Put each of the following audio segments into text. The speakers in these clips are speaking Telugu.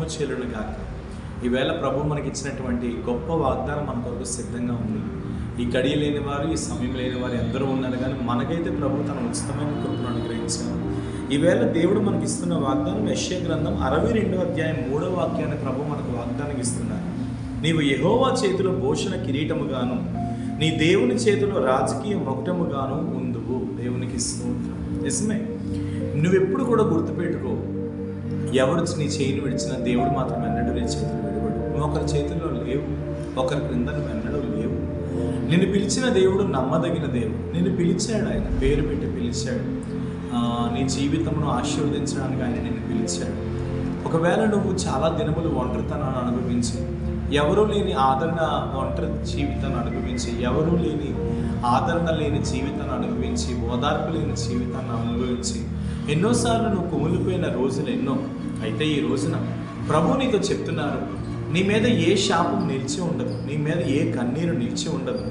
క్షేమము చేరును గాక. ఈవేళ ప్రభు మనకి ఇచ్చినటువంటి గొప్ప వాగ్దానం మన కొరకు సిద్ధంగా ఉంది. ఈ గడియ లేని వారు, ఈ సమయం లేని వారు ఎందరో ఉన్నారు, కానీ మనకైతే ప్రభు తన ఉచితమైన కృపను అనుగ్రహించారు. ఈవేళ దేవుడు మనకి ఇస్తున్న వాగ్దానం యెషయా గ్రంథం 62వ అధ్యాయం 3వ వాక్యాన్ని ప్రభు మనకు వాగ్దానం ఇస్తున్నారు. నీవు యెహోవా చేతిలో భూషణ కిరీటముగాను, నీ దేవుని చేతిలో రాజకీయ మొకటముగాను ఉందువు. దేవునికి స్తోత్రం. నిజమే, నువ్వెప్పుడు కూడా గుర్తుపెట్టుకో, ఎవరు నీ చేయిని విడిచినా దేవుడు మాత్రం ఎన్నడూ నీ చేతులు విడవడు. నువ్వు ఒకరి చేతుల్లో లేవు, ఒకరి క్రింద నువ్వు ఎన్నడూ లేవు. నిన్ను పిలిచిన దేవుడు నమ్మదగిన దేవుడు. నిన్ను పిలిచాడు, ఆయన పేరు పెట్టి పిలిచాడు. నీ జీవితమును ఆశీర్వదించడానికి ఆయన నిన్ను పిలిచాడు. ఒకవేళ నువ్వు చాలా దినములు ఒంటరితనాన్ని అనుభవించి, ఎవరూ లేని ఆదరణ, ఒంటరి జీవితాన్ని అనుభవించి, ఎవరూ లేని ఆదరణ లేని జీవితాన్ని అనుభవించి, ఓదార్పు లేని జీవితాన్ని అనుభవించి ఎన్నోసార్లు నువ్వు కుమిలిపోయిన రోజులు ఎన్నో. అయితే ఈ రోజున ప్రభు నీతో చెప్తున్నారు, నీ మీద ఏ శాపం నిలిచి ఉండదు, నీ మీద ఏ కన్నీరు నిలిచి ఉండదు,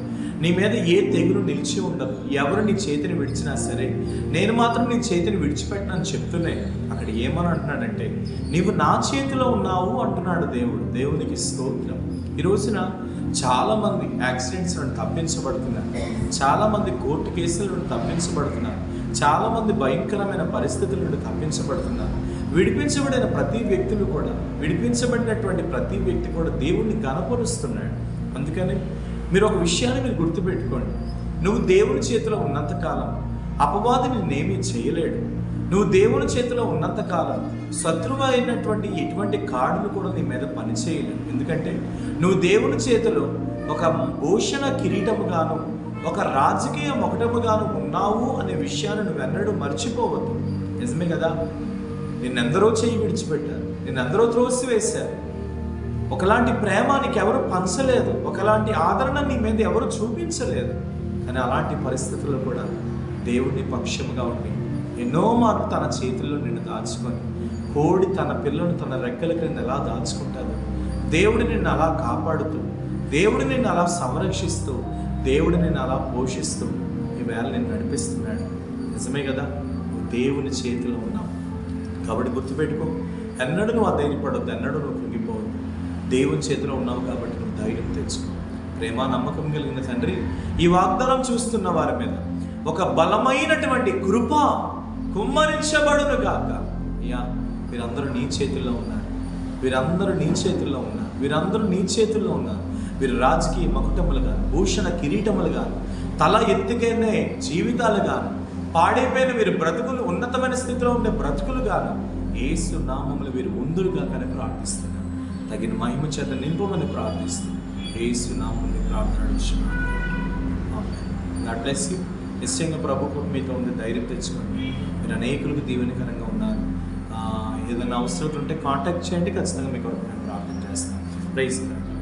నీ మీద ఏ తెగులు నిలిచి ఉండదు. ఎవరు నీ చేతిని విడిచినా సరే నేను మాత్రం నీ చేతిని విడిచిపెట్టనని చెప్తూనే అక్కడ ఏమని అంటున్నాడంటే, నీవు నా చేతిలో ఉన్నావు అంటున్నాడు దేవుడు. దేవునికి స్తోత్రం. ఈ రోజున చాలామంది యాక్సిడెంట్స్ నుండి తప్పించబడుతున్నారు, చాలామంది కోర్టు కేసుల నుండి తప్పించబడుతున్నారు, చాలామంది భయంకరమైన పరిస్థితుల నుండి తప్పించబడుతున్నారు. విడిపించబడిన ప్రతి వ్యక్తులు కూడా, విడిపించబడినటువంటి ప్రతి వ్యక్తి కూడా దేవుణ్ణి గణపరుస్తున్నాడు. అందుకని మీరు ఒక విషయాన్ని మీరు గుర్తుపెట్టుకోండి, నువ్వు దేవుని చేతిలో ఉన్నంతకాలం అపవాది నిన్నేమీ చేయలేడు. నువ్వు దేవుని చేతిలో ఉన్నంతకాలం శత్రువు అయినటువంటి ఎటువంటి కాడులు కూడా నీ మీద పనిచేయలేవు. ఎందుకంటే నువ్వు దేవుని చేతిలో ఒక భూషణ కిరీటముగాను, ఒక రాజకీయ మొకటముగాను ఉన్నావు అనే విషయాన్ని నువ్వెన్నడూ మర్చిపోవద్దు. నిజమే కదా, నిన్నెందరో చేయి విడిచిపెట్టారు, నిన్నెందరో త్రోసివేశారు. ఒకలాంటి ప్రేమ నీకెవరు పంచలేదు, ఒకలాంటి ఆదరణ నీ మీద ఎవరు చూపించలేదు. కానీ అలాంటి పరిస్థితుల్లో కూడా దేవుడిని పక్షముగా ఉండి ఎన్నో మార్లు తన చేతుల్లో నిన్ను దాచుకొని, కోడి తన పిల్లను తన రెక్కల క్రింద ఎలా దాచుకుంటుందో, దేవుడు నిన్ను అలా కాపాడుతూ, దేవుడు నిన్ను అలా సంరక్షిస్తూ, దేవుడు నిన్ను అలా పోషిస్తూ ఈవేళ నిన్ను నడిపిస్తున్నాడు. నిజమే కదా, నువ్వు దేవుని చేతిలో ఉన్నావు. కాబట్టి గుర్తుపెట్టుకో, ఎన్నడూ నువ్వు అధైర్యపడొద్దు, ఎన్నడూ నువ్వు కృంగిపోవద్దు. దేవుని చేతిలో ఉన్నావు కాబట్టి నువ్వు ధైర్యం తెచ్చుకో. ప్రేమ నమ్మకం కలిగిన తండ్రి, ఈ వాగ్దానం చూస్తున్న వారి మీద ఒక బలమైనటువంటి కృప కుమ్మరించబడును గాక. అయ్యా, వీరందరూ నీ చేతుల్లో ఉన్నారు, వీరందరూ నీ చేతుల్లో ఉన్నారు, వీరందరూ నీ చేతుల్లో ఉన్నారు. వీరు రాజకీయ మకుటములు గాను, భూషణ కిరీటములు గాను, తల ఎత్తుకెనే జీవితాలు గాను, పాడైపోయిన వీరు బ్రతుకులు, ఉన్నతమైన స్థితిలో ఉండే బ్రతుకులు గాను యేసు నామములు వీరు ముందుగా కానీ ప్రార్థిస్తున్నారు. తగిన మహిమ చేత నింపమని ప్రార్థిస్తూ యేసు నామముని ప్రార్థన అడుగుతున్నాను. ఆమేన్. God bless you. నిశ్చయంగా ప్రభు మీతో ఉంది, ధైర్యం తెచ్చుకోండి. మీరు అనేకులకు దీవెనకరంగా ఉన్నారు. ఏదైనా అవసరం ఉంటే కాంటాక్ట్ చేయండి, ఖచ్చితంగా మీ కొరకు నేను ప్రార్థన చేస్తాను. Praise God.